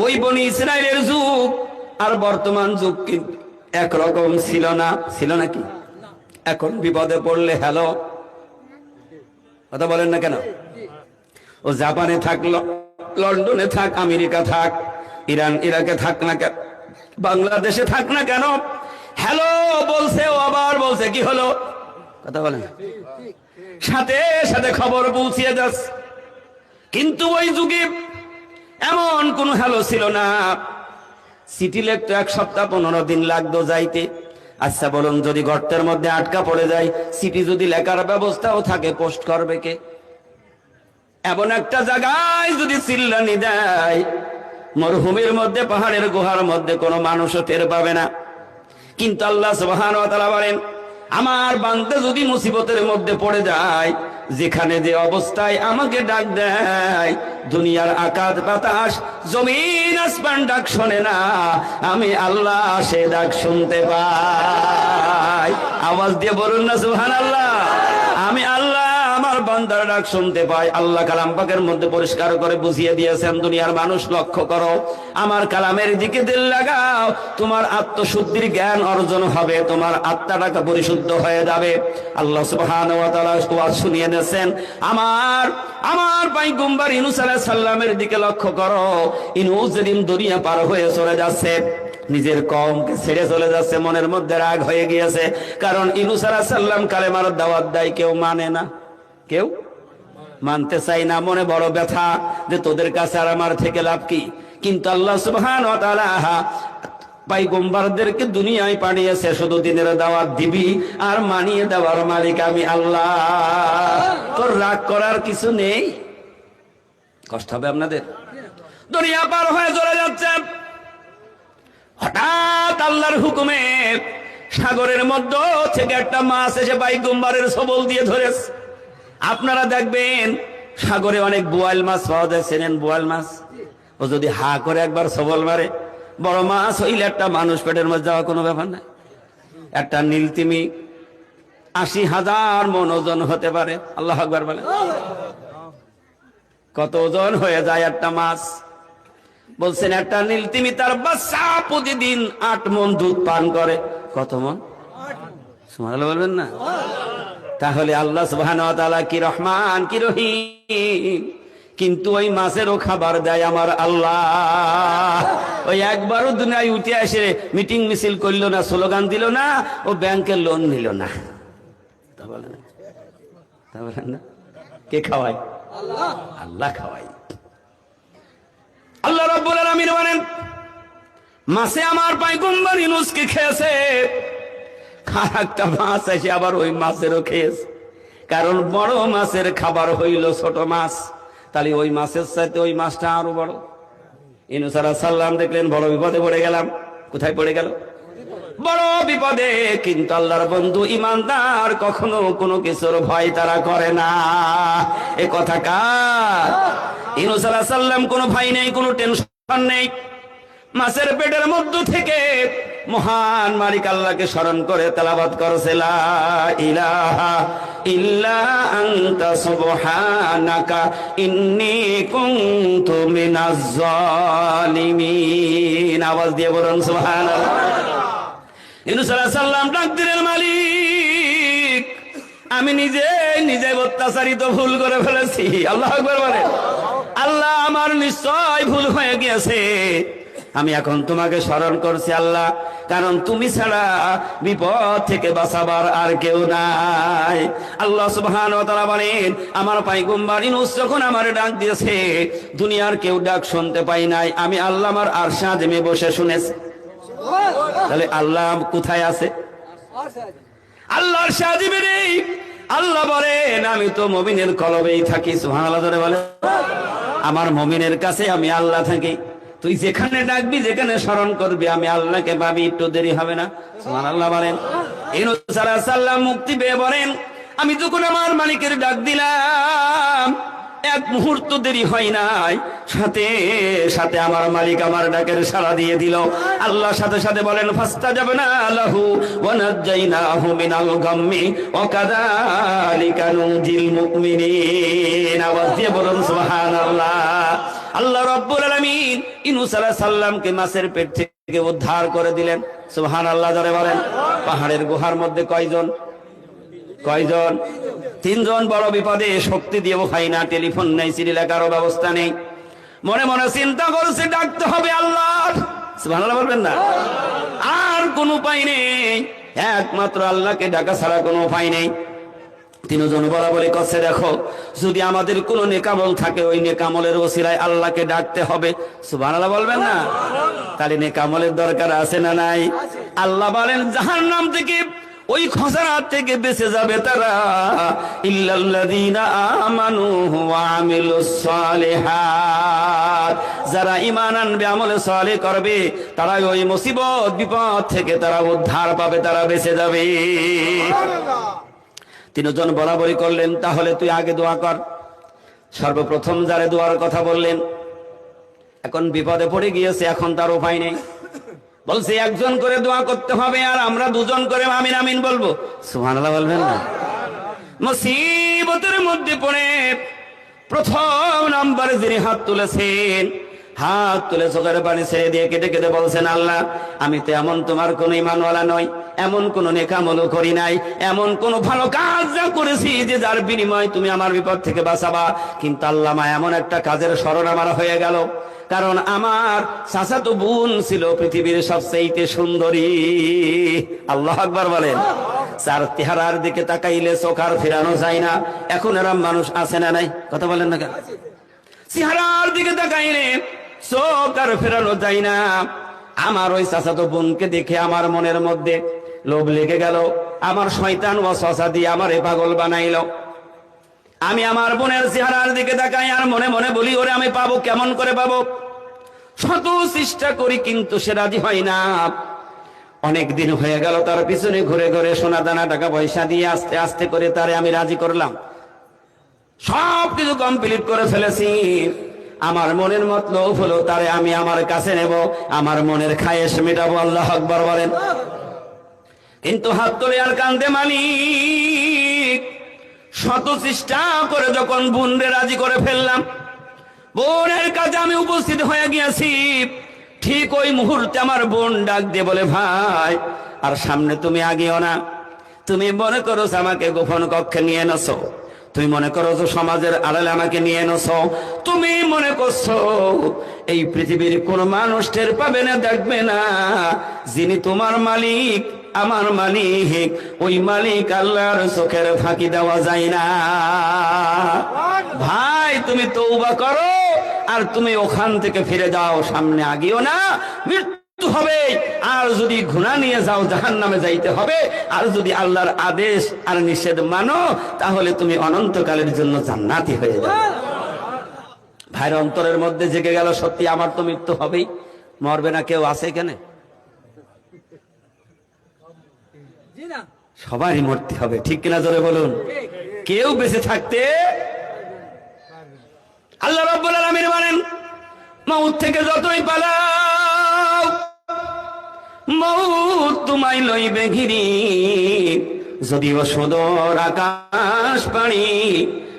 ওই বনি ইসরায়েলের যুগ আর বর্তমান যুগ কিন্তু একরকম ছিল না। ছিল নাকি? এখন বিপদে পড়লে হ্যালো, কথা বলেন না কেন? ও জাপানে থাক, লন্ডনে থাক, আমেরিকা থাক, ইরান ইরাকে থাক না কেন, বাংলাদেশে থাক না কেন, হ্যালো বলছে, ও আবার বলছে কি হলো, কথা বলেন, সাথে সাথে খবর পৌঁছিয়ে যাচ্ছে। কিন্তু ওই যুগে এমন কোন হ্যালো ছিল না। চিঠি লিখতে 1 সপ্তাহ 15 দিন লাগতো যাইতে। আচ্ছা বলুন, যদি গর্তের মধ্যে আটকা পড়ে যায়, চিঠি যদি লেখার ব্যবস্থাও থাকে, পোস্ট করবে কে? এমন একটা জায়গায় যদি চিল্লানি দেয়, মরুভূমির মধ্যে, পাহাড়ের গুহার মধ্যে কোনো মানুষও টের পাবে না। কিন্তু আল্লাহ সুবহানাহু ওয়া তাআলা বলেন, আমার বান্দা যদি মুসিবতের মধ্যে পড়ে যায়, যেখানে যে অবস্থায় আমাকে ডাক দেয়, দুনিয়ার আকাশ বাতাস জমিন আসমান ডাক শোনে না, আমি আল্লাহ সে ডাক শুনতে পাই। আওয়াজ দিয়ে বলুন না সুবহানাল্লাহ। আমি আল্লাহ আমার বান্দার ডাক শুনতে পাই। আল্লাহ কালাম পাকের মধ্যে পরিষ্কার করে বুঝিয়ে দিয়েছেন, দুনিয়ার মানুষ লক্ষ্য করো, আমার কালামের দিকে দিল লাগাও, তোমার আত্মশুদ্ধির জ্ঞান অর্জন হবে, তোমার আত্মাটা পরিশুদ্ধ হয়ে যাবে। আল্লাহ সুবহানাহু ওয়া তাআলা ওয়াজ শুনিয়ে দিয়েছেন, আমার পয়গম্বর ইউনূস আলাইহিস সালামের দিকে লক্ষ্য করো। ইউনূস যেদিন দুনিয়া পার হয়ে চলে যাচ্ছে, নিজের কওমকে ছেড়ে চলে যাচ্ছে, মনের মধ্যে রাগ হয়ে গিয়েছে। কারণ ইউনূস আলাইহিস সালাম কালেমার দাওয়াত দেয়, কেউ মানে না, কেউ মানতে চাই না। মনে বড় ব্যথা যে তোদের কাছে আর আমার থেকে লাভ কি? কিন্তু আল্লাহ সুবহানাহু ওয়া তাআলা পয়গম্বরদেরকে দুনিয়ায় পাঠিয়েছে শুধু দিনের দাওয়াত দিবি, আর মানিয়ে দেওয়ার মালিক আমি আল্লাহ। তোর রাগ করার কিছু নেই। কষ্ট হবে আপনাদের। দুনিয়া পার হয়ে চলে যাচ্ছে, হঠাৎ আল্লাহর হুকুমে সাগরের মধ্যে থেকে একটা মাছ এসে পয়গম্বরের সবল দিয়ে ধরেছে। আপনারা দেখবেন সাগরে অনেক বোয়াল মাছ পাওয়া যায়, চেনেন বোয়াল মাছ? ও যদি হা করে একবার সবল মারে, বড় মাছ হইলে একটা মানুষ পেটের মধ্যে যাওয়া কোনো ব্যাপার নাই। একটা নীলতিমি 80,000 মন ওজন হতে পারে। আল্লাহু আকবার বলে। কত ওজন হয়ে যায় একটা মাছ? বলছেন একটা নীলতিমি তার বাচ্চা প্রতিদিন 8 মন দুধ পান করে। কত মন? সুবহানাল্লাহ বলবেন না? তাহলে আল্লাহ সুবহানাহু ওয়া তাআলা কি রহমান, কি রহিম। কিন্তু ওই মাছেরও খাবার দেয় আমার আল্লাহ। ওই একবারও দুনিয়ায় উঠে এসে মিটিং মিছিল করলো না, স্লোগান দিল না, ও ব্যাংকের লোন নিল না। তা বলেন না? কে খাওয়ায়? আল্লাহ খাওয়ায়। আল্লাহ রাব্বুল আলামিন বলেন, মাছে আমার পয়গম্বর ইউনূসকে খেয়েছে, একটা মাছ এসে আবার ওই মাছেরও খেয়েছে। কারণ বড় মাছের খাবার হইল ছোট মাছ, তাহলে ওই মাছের সাথে ওই মাছটা আরো বড়। ইউনূস আলাইহিস সালাম দেখলেন বড় বিপদে পড়ে গেলাম। কোথায় পড়ে গেল? বড় বিপদে। কিন্তু আল্লাহর বন্ধু ইমানদার কখনো কোনো কিছুর ভয় তারা করে না। এ কথা কার? ইউনূস আলাইহিস সালাম কোনো ভয় নেই, কোনো টেনশন নেই। মাছের পেটের মধ্য থেকে মহান মালিক আল্লাহকে স্মরণ করে তেলাওয়াত করছে, লা ইলাহা ইল্লা আনতা সুবহানাকা ইন্নী কুনতু মিনাজ জালিমিন। আওয়াজ দিয়ে বলুন সুবহানাল্লাহ। ইউনূস আলাইহিস সালাম ডাক দিলেন, মালিক আমি নিজে অত্যাচারিত ভুল করে ফেলেছি। আল্লাহু আকবার বলে। আল্লাহ আমার নিশ্চয় ভুল হয়ে গিয়েছে, আমি এখন তোমাকে স্মরণ করছি আল্লাহ, কারণ তুমি ছাড়া বিপদ থেকে বাঁচাবার আর কেউ নাই। আল্লাহ সুবহানাহু ওয়া তাআলা বলেন, আমার পয়গম্বর ইউনূস যখন আমারে ডাক দিয়েছে, দুনিয়ার কেউ ডাক শুনতে পাই নাই, আমি আল্লাহ আমার আরশে আযমে বসে শুনেছি। তাহলে আল্লাহ কোথায় আছে? আল্লাহর আরশে আযমে নেই। আল্লাহ বলেন, আমি তো মুমিনের কলবেই থাকি। সুবহানাল্লাহ ধরে বলে, আমার মুমিনের কাছে আমি আল্লাহ থাকি। তুই যেখানে ডাকবি, যেখানে স্মরণ করবি, আমি আল্লাহকে পাবি, একটু দেরি হবে না। সুবহানাল্লাহ বলেন। ইউনূস আলাইহিস সালাম মুক্তি পেয়ে বলেন, আমি যখন আমার মালিকের ডাক দিলাম, এক মুহূর্ত দেরি হয় নাই, সাথে সাথে আমার মালিক আমার ডাকের সাড়া দিয়ে দিল। আল্লাহ সাথে সাথে বলেন, ফাস্তাজাবনা লাহু ওয়া নাজ্জাইনাহু মিনাল গাম্মি ওয়া কাযালিকা নুনজিল মুমিনিন। আওয়াজ দিয়ে বলুন সুবহানাল্লাহ। আল্লাহ রাব্বুল আলামিন ইউনূস আলাইহিস সালামকে মাছের পেট থেকে উদ্ধার করে দিলেন। সুবহানাল্লাহ জোরে বলেন। পাহাড়ের গুহার মধ্যে কয়জন? তিনজন। বড় বিপদে, শক্তি দিয়েও খাই না, টেলিফোন নেই, চিঠি লেখারও ব্যবস্থা নেই। মনে মনে চিন্তা করছে ডাকতে হবে আল্লাহ। সুবহানাল্লাহ বলবেন না? আর কোন উপায় নেই, একমাত্র আল্লাহকে ডাকা ছাড়া কোনো উপায় নেই। তিনজন বলা বলি করছে, দেখো যদি আমাদের কোনো নেকামল থাকে ওই নেকামলের ওসিলায় আল্লাহকে ডাকতে হবে। সুবহানাল্লাহ বলবেন না? তাহলে নেকামলের দরকার আছে না নাই? আল্লাহ বলেন জাহান্নাম থেকে, ওই খসারাত থেকে বেঁচে যাবে তারা, ইল্লাল্লাযীনা আমানু ওয়া আমিলুস সালিহাত, যারা ঈমান আনবে, আমলে সালেহ করবে, তারা ওই মুসিবত বিপদ থেকে তারা উদ্ধার পাবে, তারা বেঁচে যাবে। তিনজন বরাবরই করলেন, তাহলে তুই আগে দোয়া কর। সর্বপ্রথম যারে দোয়ার কথা বললেন, এখন বিপদে পড়ে গিয়েছে, এখন তার উপায় নেই। বলছে একজন করে দোয়া করতে হবে, আর আমরা দুজন করে আমিন আমিন বলবো। সুবহানাল্লাহ বলবেন না? মুসিবতের মধ্যে পড়ে প্রথম নাম্বারে যিনি হাত তুলেছেন, হাত তুলে চোখের পানি ছেড়ে দিয়ে কেটে কেটে বলছেন, আল্লাহ আমি তো এমন তোমার কোন ঈমানওয়ালা নই, এমন কোন নেকামলও করি নাই, এমন কোন ভালো কাজ যা করেছি যে যার বিনিময়ে তুমি আমার বিপদ থেকে বাঁচাবা, কিন্তু আল্লাহ মা এমন একটা কাজের স্মরণ আমার হয়ে গেল, কারণ আমার চাচাতো বোন ছিল পৃথিবীর সবচেয়ে সুন্দরী। আল্লাহু আকবার বলেন। যার চেহারার দিকে তাকাইলে চোখ আর ফেরানো যায় না। এখন এরম মানুষ আছে না নাই? কথা বলেন না কেন? চেহারার দিকে তাকাইলে চোখ আর ফেরানো যায় না। আমার ওই চাচাতো বোনকে দেখে আমার মনের মধ্যে লোভ লেগে গেল। আমার শয়তান ওয়াসওয়াসা দিয়ে আমারে পাগল বানাইলো। আমি আমার বোনের চেহারার দিকে তাকাই আর মনে মনে বলি, ওরে আমি পাবো, কেমন করে পাবো? শত চেষ্টা করি কিন্তু সে রাজি হয় না। অনেক দিন হয়ে গেল তার পিছনে ঘুরে ঘুরে সোনা দানা টাকা পয়সা দিয়ে আস্তে আস্তে করে তারে আমি রাজি করলাম। সব কিছু কমপ্লিট করে ফেলেছি। আমার মনের মতলব হলো তারে আমি আমার কাছে নেব, আমার মনের খায়েশ মেটাবো। আল্লাহু আকবার বলেন। কিন্তু হাত তুলে আর কান্দে মালিক, শত চেষ্টা করে যখন বোনরে রাজি করে ফেললাম, বোনের কাছে আমি উপস্থিত হয়ে গিয়েছি, ঠিক ওই মুহূর্তে আমার বোন ডাক দিয়ে বলে, ভাই আর সামনে তুমি আগেও না। তুমি মনে করো আমাকে গোপন কক্ষে নিয়ে এনেছো, তুমি মনে করো যে সমাজের আড়ালে আমাকে নিয়ে এনেছো, তুমি মনে করছো এই পৃথিবীর কোন মানুষ টের পাবে না, দেখবে না। যিনি তোমার মালিক, আমার মালিক, ওই মালিক আল্লাহর চোখের ফাঁকি দেওয়া যায় না। ভাই তুমি তওবা করো আর তুমি ওখান থেকে ফিরে যাও, সামনে আগিও না, মৃত্যু হবে। আর যদি গুনাহ নিয়ে যাও জাহান্নামে যাইতে হবে। আর যদি আল্লাহর আদেশ আর নিষেধ মানো তাহলে তুমি অনন্তকালের জন্য জান্নাতি হয়ে যাবে। ভাইয়ের অন্তরের মধ্যে জেগে গেল, সত্যি আমার তো মৃত্যু হবেই, মরবে না কেউ আছে এখানে? সবারই মরতে হবে, ঠিক কিনা জোরে বলুন। কেউ বেঁচে থাকতে, আল্লাহ রাব্বুল আলামিন বলেন, মউত থেকে যতই পালাও মউত তোমায় লইবে ঘিরি, যদিও সুদূর আকাশ পানি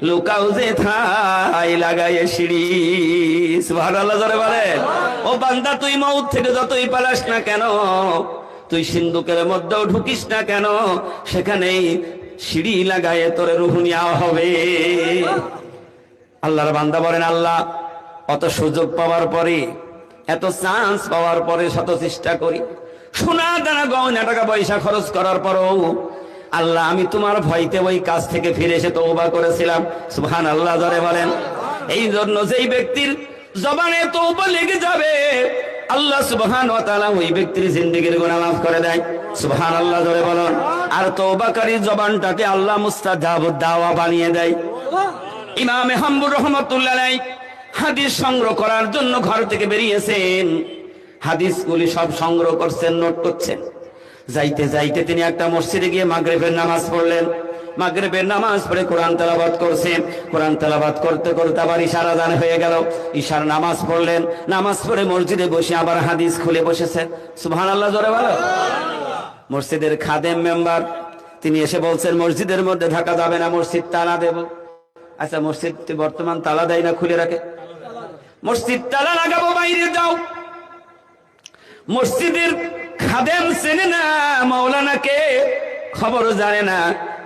লুকাও যে ঠাই লাগায় সিঁড়ি। সুবহানাল্লাহ জোরে বলেন। ও বান্দা তুই মউত থেকে যতই পালাস না কেন, তুই সিন্ধুকের মধ্যেও ঢুকিস না কেন, সেখানেই সিঁড়ি লাগায় তোর রূহ নেওয়া হবে। আল্লাহর বান্দা বলেন, আল্লাহ অত সুযোগ পাওয়ার পরে, এত চান্স পাওয়ার পরে শত চেষ্টা করি, সোনা দানা গয়না টাকা পয়সা খরচ করার পরও আল্লাহ আমি তোমার ভয়তে ওই কাজ থেকে ফিরে এসে তওবা করেছিলাম। সুবহানাল্লাহ জোরে বলেন। এই জন্য যেই ব্যক্তির জবানে তওবা লেগে যাবে আল্লাহ সুবহানাহু ওয়া তাআলা ওই ব্যক্তির জিন্দেগীর গুনাহ মাফ করে দেয়। সুবহানাল্লাহ জোরে বলেন। আর তওবাকারী জবানটাকে আল্লাহ মুস্তাজাবুদ দাওয়া বানিয়ে দেয়। ইমাম হাম্বুর রহমাতুল্লাহ আলাইহি হাদিস সংগ্রহ করার জন্য ঘর থেকে বেরিয়েছেন, হাদিসগুলি সব সংগ্রহ করছেন, নোট করছেন। যাইতে যাইতে তিনি একটা মসজিদে গিয়ে মাগরিবের নামাজ পড়লেন। মাগরিবের নামাজ পড়ে কোরআন তেলাওয়াত করছেন। কোরআন তেলাওয়াত করতে করতে আবার ইশার আযান হয়ে গেল, ইশার নামাজ পড়লেন। নামাজ পড়ে মসজিদে বসে আবার হাদিস খুলে বসেছেন। সুবহানাল্লাহ জোরে বলো। মসজিদের খাদেম মেম্বার তিনি এসে বলছেন, মসজিদের মধ্যে ঢাকা যাবে না, মসজিদ তালা দেব। আচ্ছা মসজিদ বর্তমান তালা দেয় না, খুলে রাখে? মসজিদ তালা লাগাবো, বাইরে যাও। মসজিদের খাদেম চেনে না মাওলানাকে, খবরও জানে না,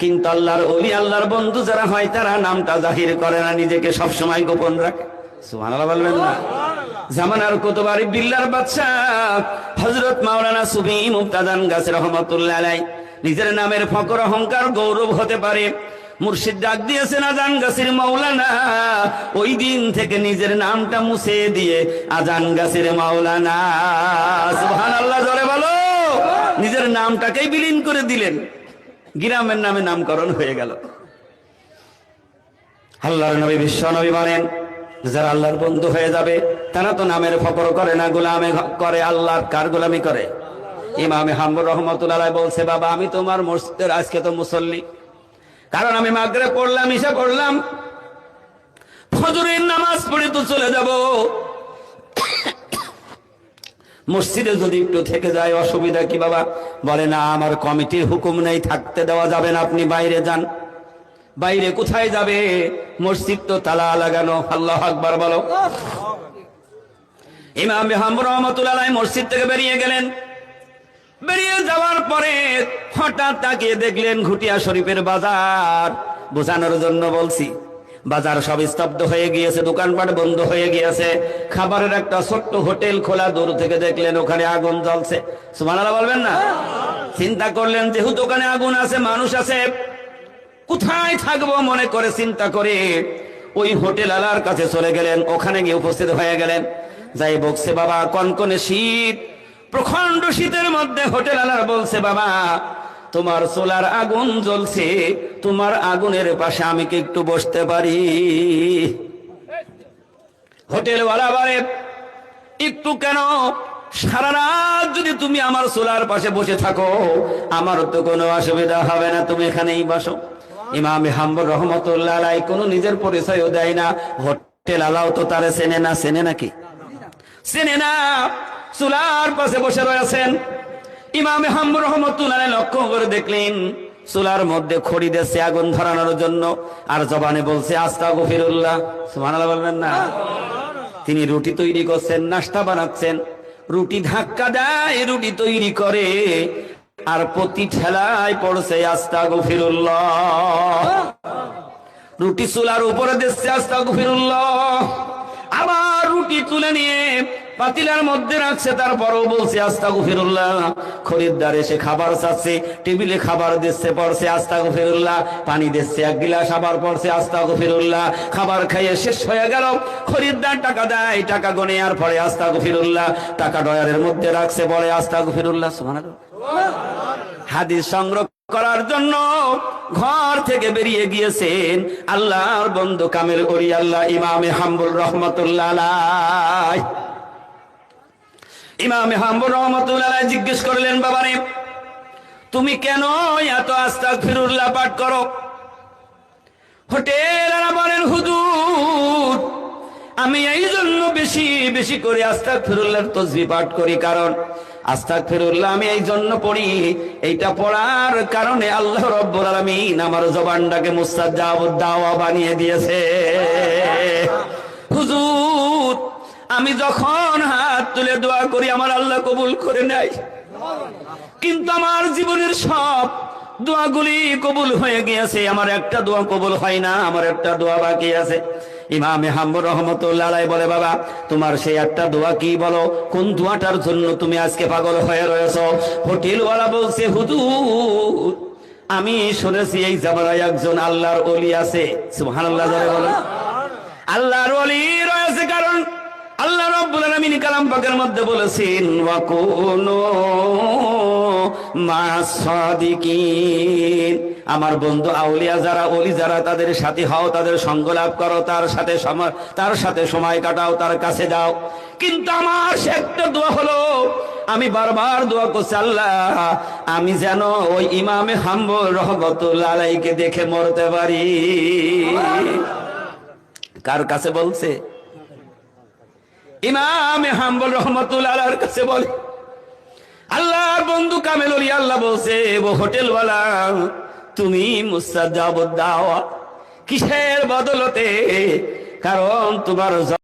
কিন্তু আল্লাহর ওলি আল্লাহর বন্ধু যারা হয় তারা নামটা জাহির করে না, নিজেকে সবসময় গোপন রাখে। সুবহানাল্লাহ বলবেন না? জামানার কুতুবারি বিল্লার বাদশা হযরত মাওলানা সুফি মুফতাদান গাছী রহমাতুল্লাহ আলাইহি নিজের নামের ফখর অহংকার গৌরব হতে পারে, মুর্শিদ ডাক দিয়েছেন আজান গাছীর মাওলানা, ওই দিন থেকে নিজের নামটা মুছে দিয়ে আজান গাছীর মাওলানা। সুবহানাল্লাহ জোরে বলো। নিজের নামটাকেই বিলীন করে দিলেন, গ্রামের নামে নামকরণ হয়ে গেল। আল্লাহর নবী বিশ্ব নবী বলেন, যারা আল্লাহর বন্ধু হয়ে যাবে তারা তো নামের ফখর করে না, গোলামি করে। আল্লাহর কার গোলামি করে? ইমামে হাম্বল রহমাতুল্লাহ আলাইহি বলছে, বাবা আমি তোমার মসজিদের আজকে তো মুসল্লি, কারণ আমি মাগরিব পড়লাম, ইশা পড়লাম, ফজরের নামাজ পড়ে তো চলে যাব, মসজিদে যদি একটু থেকে যায় অসুবিধা কি বাবা? বলে না, আমার কমিটির হুকুম নেই, থাকতে দেওয়া যাবে না, আপনি বাইরে যান। বাইরে কোথায় যাবে? মসজিদ তো তালা লাগানো। আল্লাহু আকবার বলো। ইমাম হাম্বল রহমাতুল্লাহ আলাইহি মসজিদ থেকে বেরিয়ে গেলেন। বেরিয়ে যাওয়ার পরে হঠাৎ তাকিয়ে দেখলেন ঘুটিয়া শরীফের বাজার। বোঝানোর জন্য বলছি, বাজার সব স্তব্ধ হয়ে গিয়েছে, দোকানপাট বন্ধ হয়ে গিয়েছে, খাবারের একটা ছোট্ট হোটেল খোলা, দূর থেকে দেখলেন ওখানে আগুন জ্বলছে। সুবহানাল্লাহ বলবেন না? চিন্তা করলেন যেহেতু ওখানে আগুন আছে, মানুষ আছে, কোথায় থাকবো মনে করে চিন্তা করে ওই হোটেল আলার কাছে চলে গেলেন। ওখানে গিয়ে উপস্থিত হয়ে গেলেন। যাই বলছে, বাবা কনকনে শীত, প্রখণ্ড শীতের মধ্যে হোটেল আলার বলছে, বাবা তোমার চুলার আগুন জ্বলছে, তোমার আগুনের পাশে আমি কি একটু বসতে পারি? হোটেলওয়ালা বলে, একটু কেন? সারা রাত যদি তুমি আমার চুলার পাশে বসে থাকো আমার তো কোনো অসুবিধা হবে না, তুমি এখানেই বসো। ইমামে হাম্বল রহমাতুল্লাহ আলাইহি কোনো নিজের পরিচয়ও দেয় না। হোটেল আলাও তো তারে চেনে না, চেনে নাকি? চেনে না। চুলার পাশে বসে রয়েছেন। ইমামে হাম্বল রহমাতুল্লাহ আলাইহি লক্ষ্য করে দেখলেন চুলার মধ্যে খড়ি দিয়েছে আগুন ধরানোর জন্য, আর জবানে বলছে আস্তাগফিরুল্লাহ। সুবহানাল্লাহ বলবেন না? তিনি রুটি তৈরি করছেন, নাস্তা বানাচ্ছেন, রুটি ধাক্কা দেয়, রুটি তৈরি করে, আর প্রতি ঠেলায় পড়ছে আস্তাগফিরুল্লাহ। রুটি চুলার উপরে দিচ্ছে আস্তাগফিরুল্লাহ, আবার রুটি তুলে নিয়ে পাতিলার মধ্যে রাখছে, তারপরও বলছে আস্তাগফিরুল্লাহ। খরিদ্দার এসে খাবার চাচ্ছে, টেবিলে খাবার দিচ্ছে, পড়ছে আস্তাগফিরুল্লাহ। পানি দিচ্ছে এক গিলাস, আবার পড়ছে আস্তাগফিরুল্লাহ। খাবার খাইয়ে শেষ হয়ে গেল, খরিদ্দার টাকা দেয়, টাকা গনে আর পরে আস্তাগফিরুল্লাহ। টাকা ডয়ারের মধ্যে রাখছে, বলে আস্তাগফিরুল্লাহ। সুবহানাল্লাহ। হাদিস সংগ্রহ করার জন্য ঘর থেকে বেরিয়ে গিয়েছেন আল্লাহর বন্ধু কামেল ওলি আল্লাহ ইমামে হাম্বল রহমাতুল্লাহ আলাইহি। ইমামে হাম্বল রহমাতুল্লাহ আলাইহি জিজ্ঞেস করলেন, বাবারে তুমি কেন এত আস্তাগফিরুল্লাহ পাঠ করো? হোটেলওয়ালা বলেন, হুজুর আমি এই জন্য বেশি বেশি করে আস্তাগফিরুল্লাহর তাসবিহ পাঠ করি, কারণ আস্তাগফিরুল্লাহ আমি এই জন্য পড়ি, এইটা পড়ার কারণে আল্লাহ রাব্বুল আলামিন আমার জবানটাকে মুস্তাজাবুদ দাওয়া বানিয়ে দিয়েছে। হুজুর আমি যখন হাত তুলে দোয়া করি আমার আল্লাহ কবুল করে নেয়, কিন্তু আমার জীবনের সব দোয়াগুলি কবুল হয়ে গিয়েছে, আমার একটা দোয়া কবুল হয় না, আমার একটা দোয়া বাকি আছে। ইমামে হাম্বল রহমাতুল্লাহ আলাইহি বলে, বাবা তোমার সেই একটা দোয়া কি বলো? কোন দোয়াটার জন্য তুমি আজকে পাগল হয়ে রয়েছো? হোটেলওয়ালা বলছে, হুজুর আমি শুনেছি এই জামানায় একজন আল্লাহর ওলি আছে। সুবহানাল্লাহ জোরে বলো। আল্লাহর ওলি রয়েছে, কারণ আল্লাহ রাব্বুল আলামিন কালাম পাকের মধ্যে বলেছেন, ওয়া কুনু মা'আস সাদিকিন, আমার বন্ধু আউলিয়া যারা, ওলি যারা, তাদের সাথে হও, তাদের সঙ্গ লাভ করো, তার সাথে সময় কাটাও, তার কাছে যাও। কিন্তু আমার সে একটা দোয়া হলো, আমি বারবার দোয়া করছি, আল্লাহ আমি যেন ওই ইমামে হাম্বল রহমাতুল্লাহ আলাইহিকে দেখে মরতে পারি। কার কাছে বলছে? ইমামে হাম্বল রহমাতুল্লাহ আলাইহির কাছে বলে। আল্লাহর বন্ধু কামেল ওলি আল্লাহ বলছে, ও হোটেলওয়ালা তুমি মুস্তাজাবুদ দাওয়া কিসের বদলতে? কারণ তোমার